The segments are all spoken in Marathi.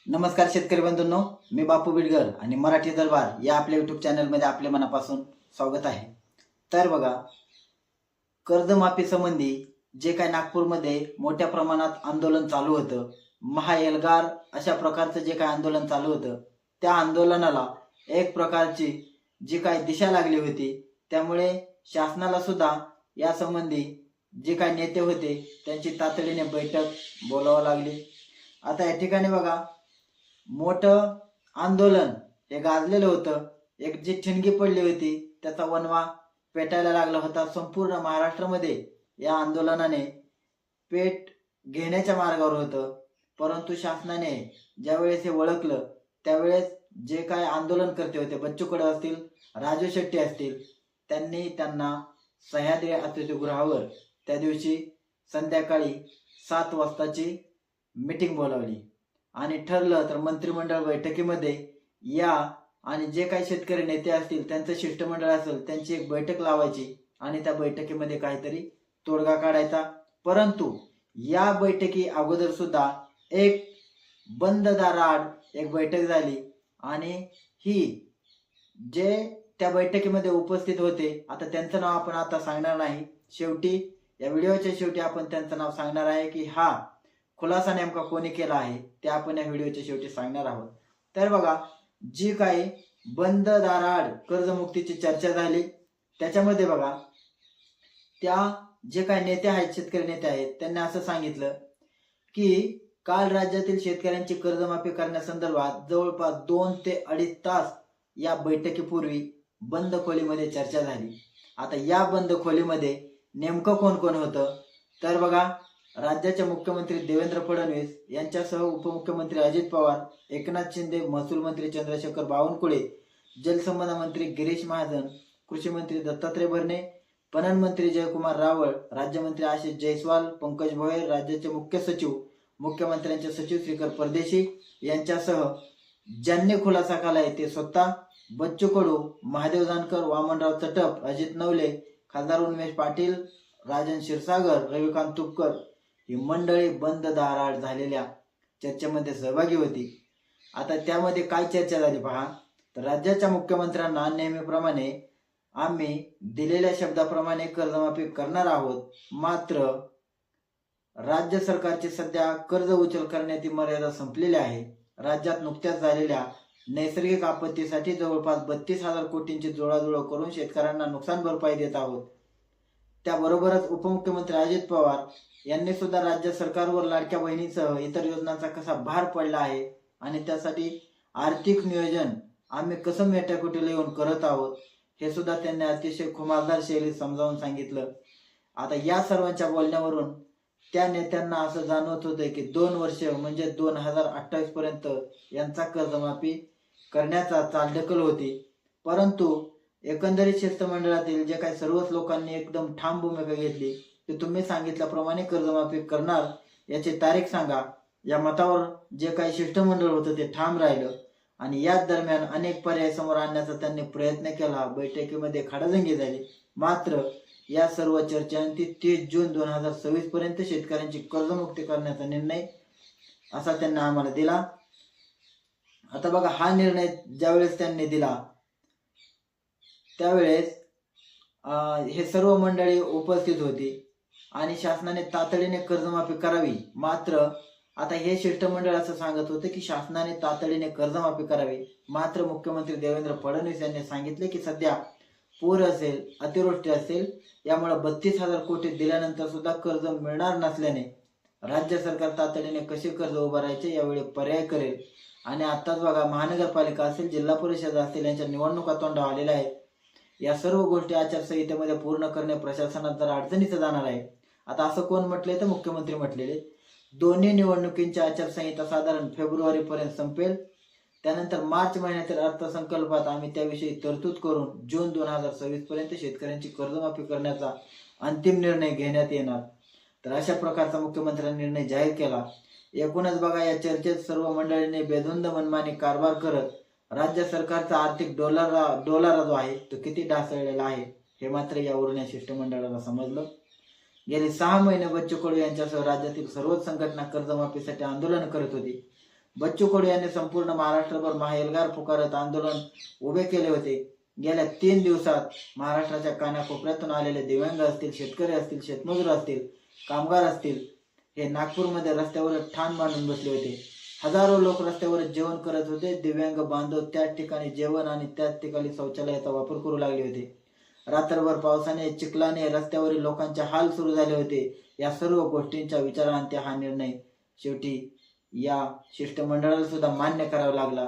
नमस्कार शेतकरी बंधूंनो, मी बापू बिडगर आणि मराठी दरबार या आपल्या युट्यूब चॅनलमध्ये आपले मनापासून स्वागत आहे। तर बघा, कर्जमाफी संबंधी जे काय नागपूरमध्ये मोठ्या प्रमाणात आंदोलन चालू होतं, महाएल्गार अशा प्रकारचं जे काय आंदोलन चालू होतं, त्या आंदोलनाला एक प्रकारची जी काय दिशा लागली होती, त्यामुळे शासनाला सुद्धा या संबंधी जे काय नेते होते त्यांची तातडीने बैठक बोलावं लागली। आता या ठिकाणी बघा, मोठं आंदोलन हे गाजलेलं होतं। एक जी ठिणगी पडली होती त्याचा वणवा पेटायला लागला होता। संपूर्ण महाराष्ट्रामध्ये या आंदोलनाने पेट घेण्याच्या मार्गावर होतं, परंतु शासनाने ज्यावेळेस हे ओळखलं त्यावेळेस जे काय आंदोलनकर्ते होते, बच्चू कडू असतील, राजू शेट्टी असतील, त्यांना सह्याद्री अतिथीगृहावर त्या दिवशी संध्याकाळी 7 वाजताची मीटिंग बोलावली आणि ठरलं तर मंत्रिमंडळ बैठकीमध्ये या आणि जे काही शेतकरी नेते असतील त्यांचं शिष्टमंडळ असेल त्यांची एक बैठक लावायची आणि त्या बैठकीमध्ये काहीतरी तोडगा काढायचा। परंतु या बैठकी अगोदर सुद्धा एक बंद दाराआड एक बैठक झाली आणि ही जे त्या बैठकीमध्ये उपस्थित होते, आता त्यांचं नाव आपण आता सांगणार नाही, शेवटी या व्हिडिओच्या शेवटी आपण त्यांचं नाव सांगणार आहे की हा खुलासा नेमका कोणी केला आहे ते आपण या व्हिडिओच्या शेवटी सांगणार आहोत। तर बघा, जी काही बंद दाराआड कर्जमुक्तीची चर्चा झाली त्याच्यामध्ये बघा, त्या जे काही नेते आहेत, शेतकरी नेते आहेत, त्यांनी असं सांगितलं की काल राज्यातील शेतकऱ्यांची कर्जमाफी करण्यासंदर्भात जवळपास 2 ते 2.5 तास या बैठकीपूर्वी बंद खोलीमध्ये चर्चा झाली। आता या बंद खोलीमध्ये नेमकं कोण कोण होतं तर बघा, राज्याचे मुख्यमंत्री देवेंद्र फडणवीस यांच्यासह उपमुख्यमंत्री अजित पवार, एकनाथ शिंदे, महसूल मंत्री चंद्रशेखर बावनकुळे, जलसंपदा मंत्री गिरीश महाजन, कृषी मंत्री दत्तात्रय भरणे, पणन मंत्री जयकुमार रावळ, राज्यमंत्री आशिष जयस्वाल, पंकज भोयर, राज्याचे मुख्य सचिव, मुख्यमंत्र्यांचे सचिव श्रीकर परदेशी यांच्यासह ज्यांनी खुलासा केलाय ते स्वतः बच्चू कडू, महादेव जानकर, वामनराव चटप, अजित नवले, खासदार उन्मेष पाटील, राजन क्षीरसागर, रविकांत तुपकर ही मंडळी बंद दाराआड झालेल्या चर्चेमध्ये सहभागी होती। आता त्यामध्ये काय चर्चा झाली पहा, तर राज्याच्या मुख्यमंत्र्यांना नेहमीप्रमाणे आम्ही दिलेल्या शब्दाप्रमाणे कर्जमाफी करणार आहोत, मात्र राज्य सरकारची सध्या कर्ज उचल करण्याची मर्यादा संपलेली आहे। राज्यात नुकत्याच झालेल्या नैसर्गिक आपत्तीसाठी जवळपास 32,000 कोटींची जुळवाजुळव करून शेतकऱ्यांना नुकसान भरपाई देत आहोत। त्याबरोबरच उपमुख्यमंत्री अजित पवार यांनी सुद्धा राज्य सरकारवर लाडक्या बहिणीसह इतर योजनांचा कसा भार पडला आहे आणि त्यासाठी आर्थिक नियोजन आम्ही कसं मेटाकुटीला येऊन करत आहोत हे सुद्धा त्यांनी अतिशय खुमारदार शैलीत समजावून सांगितलं। आता या सर्वांच्या बोलण्यावरून त्या नेत्यांना असं जाणवत होतं की 2 वर्ष म्हणजे 2028 पर्यंत यांचा कर्जमाफी करण्याचा चालढकल होती, परंतु एकंदरीत शिष्टमंडळातील जे काही सर्वच लोकांनी एकदम ठाम भूमिका घेतली की तुम्ही सांगितल्याप्रमाणे कर्जमाफी करणार, याची तारीख सांगा। या मतावर जे काही शिष्टमंडळ होतं ते ठाम राहिलं आणि याच दरम्यान अनेक पर्याय समोर आणण्याचा त्यांनी प्रयत्न केला। बैठकीमध्ये खडाजंगी झाली, मात्र या सर्व चर्चांती 30 जून 2026 पर्यंत शेतकऱ्यांची कर्जमुक्ती करण्याचा निर्णय असा त्यांना आम्हाला दिला। आता बघा, हा निर्णय ज्यावेळेस त्यांनी दिला त्यावेळेस हे सर्व मंडळी उपस्थित होती आणि शासनाने तातडीने कर्जमाफी करावी, मात्र आता हे शिष्टमंडळ असं सांगत होते की शासनाने तातडीने कर्जमाफी करावी, मात्र मुख्यमंत्री देवेंद्र फडणवीस यांनी सांगितले की सध्या पूर असेल, अतिवृष्टी असेल, यामुळे 32,000 कोटी दिल्यानंतर सुद्धा कर्ज मिळणार नसल्याने राज्य सरकार तातडीने कसे कर्ज उभारायचे यावेळी पर्याय करेल। आणि आताच बघा, महानगरपालिका असेल, जिल्हा परिषद असतील, यांच्या निवडणुका तोंडावर आलेल्या आहेत। या सर्व गोष्टी आचारसंहितेमध्ये पूर्ण करणे प्रशासनात जर अडचणीचं जाणार आहे। आता असं कोण म्हटले तर मुख्यमंत्री म्हटलेले, दोन्ही निवडणुकींची आचारसंहिता साधारण फेब्रुवारी पर्यंत संपेल, त्यानंतर मार्च महिन्यातील अर्थसंकल्पात आम्ही त्याविषयी तरतूद करून जून 2026 पर्यंत शेतकऱ्यांची कर्जमाफी करण्याचा अंतिम निर्णय घेण्यात येणार। तर अशा प्रकारचा मुख्यमंत्र्यांनी निर्णय जाहीर केला। एकूणच बघा, या चर्चेत सर्व मंडळींनी बेधुंद मनमानी कारभार करत राज्य सरकारचा आर्थिक डोलारा जो आहे तो किती ढासळलेला आहे हे मात्र यावरून या शिष्टमंडळाला समजलं। गेली 6 महिने बच्चू कडू यांच्यासह राज्यातील सर्वच संघटना कर्जमाफीसाठी आंदोलन करत होती, बच्चू कडू यांनी संपूर्ण महाराष्ट्रभर महाएल्गार पुकारत आंदोलन उभे केले होते. गेल्या 3 दिवसात महाराष्ट्राच्या कानाकोपऱ्यातून आलेले दिव्यांग असतील, शेतकरी असतील, शेतमजूर असतील, कामगार असतील, हे नागपूरमध्ये रस्त्यावर ठाण बांधून बसले होते. हजारो लोक रस्त्यावर जेवण करत होते. दिव्यांग बांधव त्याच ठिकाणी जेवण आणि त्याच ठिकाणी शौचालयाचा वापर करू लागले होते. रात्रभर पावसाने, चिखलाने रस्त्यावरील लोकांचे हाल सुरू झाले होते. या सर्व गोष्टींच्या विचारांती हा निर्णय शेवटी या शिष्टमंडळाला सुद्धा मान्य करावा लागला.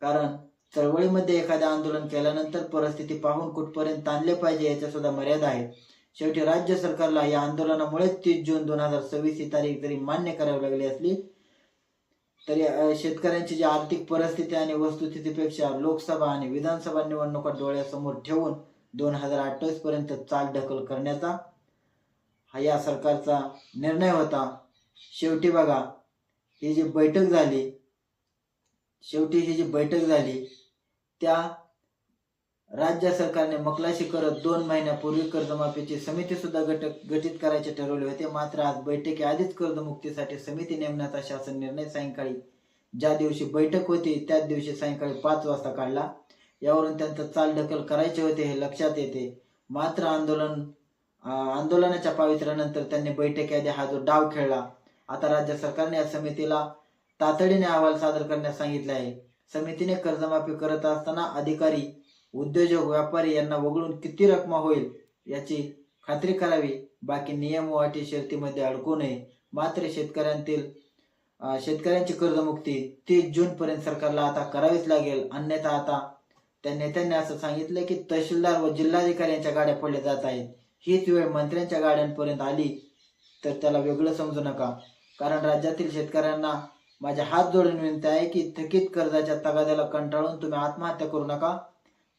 कारण चळवळीमध्ये एखादे आंदोलन केल्यानंतर परिस्थिती पाहून कुठपर्यंत ताणले पाहिजे याच्या सुद्धा मर्यादा आहेत. शेवटी राज्य सरकारला या आंदोलनामुळे 30 जून 2026 ही तारीख जरी मान्य करावी लागली असली तरी शेतकऱ्यांची जी आर्थिक परिस्थिती आणि वस्तुस्थितीपेक्षा लोकसभा आणि विधानसभा निवडणुका डोळ्यासमोर ठेवून 2028 पर्यंत चालढकल करण्याचा हा या सरकारचा निर्णय होता. शेवटी बघा, ही जी बैठक झाली त्या राज्य सरकारने मकलाशी करत 2 महिन्यापूर्वी कर्जमाफीची समिती सुद्धा गठीत करायचे ठरवले होते. मात्र आज बैठकीआधीच कर्जमुक्तीसाठी समिती नेमण्याचा शासन निर्णय सायंकाळी, ज्या दिवशी बैठक होती त्याच दिवशी सायंकाळी 5 वाजता काढला. यावरून त्यांचं चालढकल करायचे होते हे लक्षात येते. मात्र आंदोलनाच्या पावित्र्यानंतर त्यांनी बैठकीआधी हा जो डाव खेळला. आता राज्य सरकारने या समितीला तातडीने अहवाल सादर करण्यास सांगितले आहे. समितीने कर्जमाफी करत असताना अधिकारी, उद्योजक, व्यापारी यांना वगळून किती रक्कम होईल याची खात्री करावी. बाकी नियम व अटी शर्तीमध्ये अडकू नये. मात्र शेतकऱ्यांची कर्जमुक्ती 30 जून पर्यंत सरकारला आता करावीच लागेल. अन्यथा आता त्या नेत्यांनी असं सांगितलं की तहसीलदार व जिल्हाधिकारी यांच्या गाड्या फोडल्या जात आहेत. हीच वेळ मंत्र्यांच्या गाड्यांपर्यंत आली तर त्याला वेगळं समजू नका. कारण राज्यातील शेतकऱ्यांना माझ्या हात जोडून विनंती आहे की थकीत कर्जाच्या तगाद्याला कंटाळून तुम्ही आत्महत्या करू नका.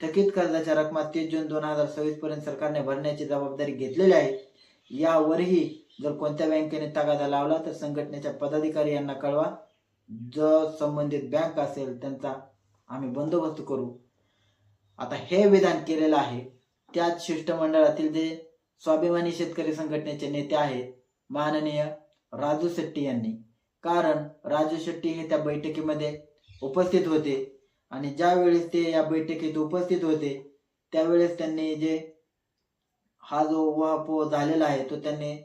थकीत कर्जाच्या रकमा 30 जून 2026 पर्यंत सरकारने भरण्याची जबाबदारी घेतलेली आहे. यावरही जर कोणत्या बँकेने तगादा लावला तर संघटनेच्या पदाधिकारी यांना कळवा. जो संबंधित बँक असेल त्यांचा आम्ही बंदोबस्त करू. आता हे विधान केलेलं आहे त्याच शिष्टमंडळातील जे स्वाभिमानी शेतकरी संघटनेचे नेते आहेत माननीय राजू शेट्टी यांनी. कारण राजू शेट्टी हे त्या बैठकीमध्ये उपस्थित होते आणि ज्या वेळेस ते या बैठकीत उपस्थित होते त्यावेळेस त्यांनी जे हा जो उहापोह झालेला आहे तो त्यांनी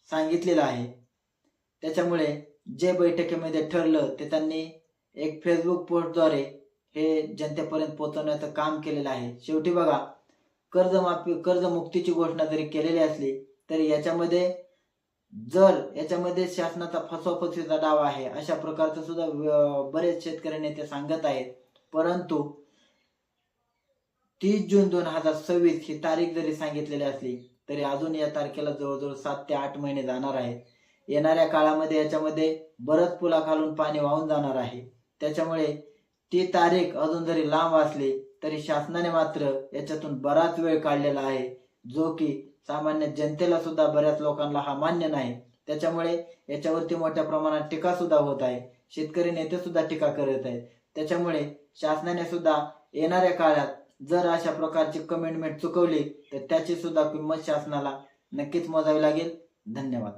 सांगितलेला आहे. त्याच्यामुळे जे बैठकीमध्ये ठरलं ते त्यांनी एक फेसबुक पोस्टद्वारे हे जनतेपर्यंत पोहोचवण्याचं काम केलेलं आहे. शेवटी बघा, कर्जमुक्तीची घोषणा जरी केलेली असली तरी याच्यामध्ये शासनाचा फसवाफसवीचा डाव आहे अशा प्रकारचं सुद्धा बरेच शेतकरी नेते सांगत आहेत. परंतु 30 जून 2026 ही तारीख जरी सांगितलेली असली तरी अजून या तारखेला जवळजवळ 7 ते 8 महिने जाणार आहेत. येणाऱ्या काळामध्ये याच्यामध्ये बरंच पुलाखालून पाणी वाहून जाणार आहे. त्याच्यामुळे ती तारीख अजून जरी लांब असली तरी शासनाने मात्र याच्यातून बराच वेळ काढलेला आहे, जो की सामान्य जनतेला सुद्धा, बऱ्याच लोकांना हा मान्य नाही. त्याच्यामुळे याच्यावरती मोठ्या प्रमाणात टीका सुद्धा होत आहे. शेतकरी नेते सुद्धा टीका करत आहेत. त्याच्यामुळे शासनाने सुद्धा येणाऱ्या काळात जर अशा प्रकारची कमिटमेंट चुकवली तर त्याची सुद्धा किंमत शासनाला नक्कीच मोजावी लागेल. धन्यवाद.